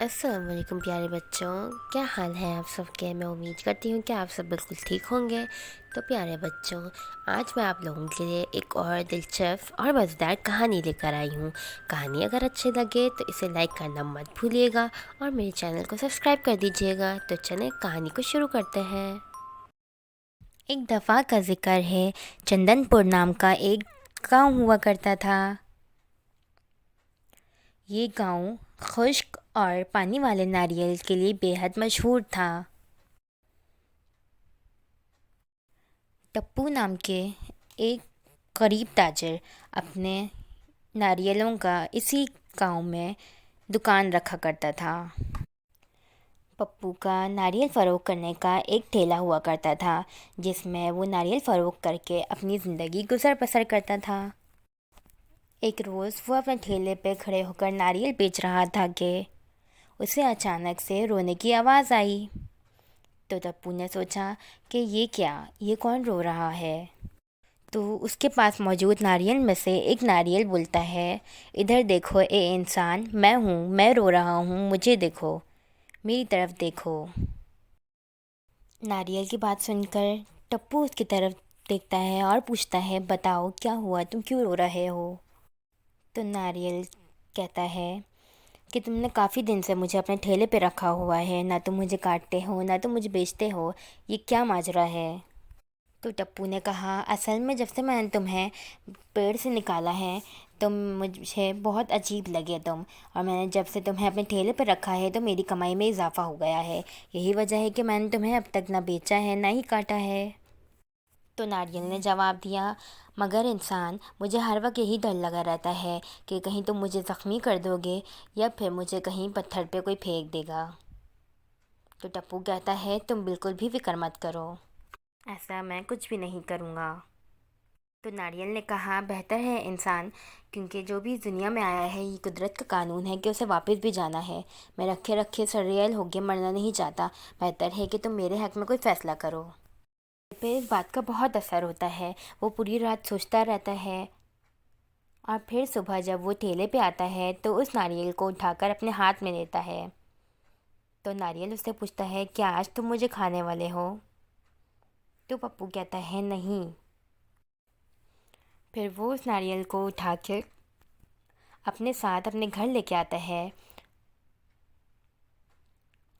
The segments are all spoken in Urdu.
السلام علیکم پیارے بچوں، کیا حال ہے آپ سب کے؟ میں امید کرتی ہوں کہ آپ سب بالکل ٹھیک ہوں گے۔ تو پیارے بچوں، آج میں آپ لوگوں کے لیے ایک اور دلچسپ اور مزیدار کہانی لے کر آئی ہوں۔ کہانی اگر اچھی لگے تو اسے لائک کرنا مت بھولیے گا اور میرے چینل کو سبسکرائب کر دیجیے گا۔ تو چلیں کہانی کو شروع کرتے ہیں۔ ایک دفعہ کا ذکر ہے، چندن پور نام کا ایک گاؤں ہوا کرتا تھا۔ یہ گاؤں خشک اور پانی والے ناریل کے لیے بے حد مشہور تھا۔ ٹپو نام کے ایک غریب تاجر اپنے ناریلوں کا اسی گاؤں میں دکان رکھا کرتا تھا۔ پپو کا ناریل فروخت کرنے کا ایک ٹھیلا ہوا کرتا تھا، جس میں وہ ناریل فروخت کر کے اپنی زندگی گزر بسر کرتا تھا۔ ایک روز وہ اپنے ٹھیلے پہ کھڑے ہو کر ناریل بیچ رہا تھا کہ اسے اچانک سے رونے کی آواز آئی۔ تو ٹپو نے سوچا کہ یہ کیا، یہ کون رو رہا ہے؟ تو اس کے پاس موجود ناریل میں سے ایک ناریل بولتا ہے، ادھر دیکھو اے انسان، میں ہوں، میں رو رہا ہوں، مجھے دیکھو، میری طرف دیکھو۔ ناریل کی بات سن کر ٹپو اس کی طرف دیکھتا ہے اور پوچھتا ہے، بتاؤ کیا ہوا، تم کیوں رو رہے ہو؟ تو ناریل کہتا ہے کہ تم نے کافی دن سے مجھے اپنے ٹھیلے پہ رکھا ہوا ہے، نہ تم مجھے کاٹتے ہو نہ تم مجھے بیچتے ہو، یہ کیا ماجرا ہے؟ تو ٹپو نے کہا، اصل میں جب سے میں نے تمہیں پیڑ سے نکالا ہے تم مجھے بہت عجیب لگے تم، اور میں نے جب سے تمہیں اپنے ٹھیلے پہ رکھا ہے تو میری کمائی میں اضافہ ہو گیا ہے، یہی وجہ ہے کہ میں نے تمہیں اب تک نہ بیچا ہے نہ ہی کاٹا ہے۔ تو ناریل نے جواب دیا، مگر انسان، مجھے ہر وقت یہی ڈر لگا رہتا ہے کہ کہیں تم مجھے زخمی کر دو گے یا پھر مجھے کہیں پتھر پہ کوئی پھینک دے گا۔ تو ٹپو کہتا ہے، تم بالکل بھی فکر مت کرو، ایسا میں کچھ بھی نہیں کروں گا۔ تو ناریل نے کہا، بہتر ہے انسان، کیونکہ جو بھی دنیا میں آیا ہے یہ قدرت کا قانون ہے کہ اسے واپس بھی جانا ہے، میں رکھے رکھے سرریل ہو کے مرنا نہیں چاہتا، بہتر ہے کہ تم میرے حق میں کوئی فیصلہ کرو۔ پہ اس بات کا بہت اثر ہوتا ہے، وہ پوری رات سوچتا رہتا ہے، اور پھر صبح جب وہ ٹھیلے پہ آتا ہے تو اس ناریل کو اٹھا کر اپنے ہاتھ میں لیتا ہے۔ تو ناریل اس سے پوچھتا ہے، کیا آج تم مجھے کھانے والے ہو؟ تو پپو کہتا ہے، نہیں۔ پھر وہ اس ناریل کو اٹھا کے اپنے ساتھ اپنے گھر لے کے آتا ہے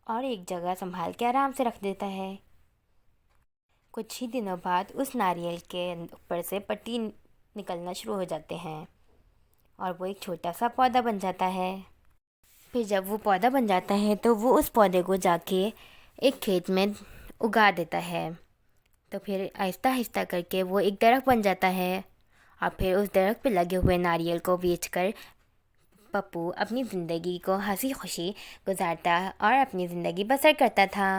اور ایک جگہ سنبھال کے آرام سے رکھ دیتا ہے۔ کچھ ہی دنوں بعد اس ناریل کے اوپر سے پٹی نکلنا شروع ہو جاتے ہیں اور وہ ایک چھوٹا سا پودا بن جاتا ہے۔ پھر جب وہ پودا بن جاتا ہے تو وہ اس پودے کو جا کے ایک کھیت میں اگا دیتا ہے۔ تو پھر آہستہ آہستہ کر کے وہ ایک درخت بن جاتا ہے، اور پھر اس درخت پہ لگے ہوئے ناریل کو بیچ کر پپو اپنی زندگی کو ہنسی خوشی گزارتا اور اپنی زندگی بسر کرتا تھا۔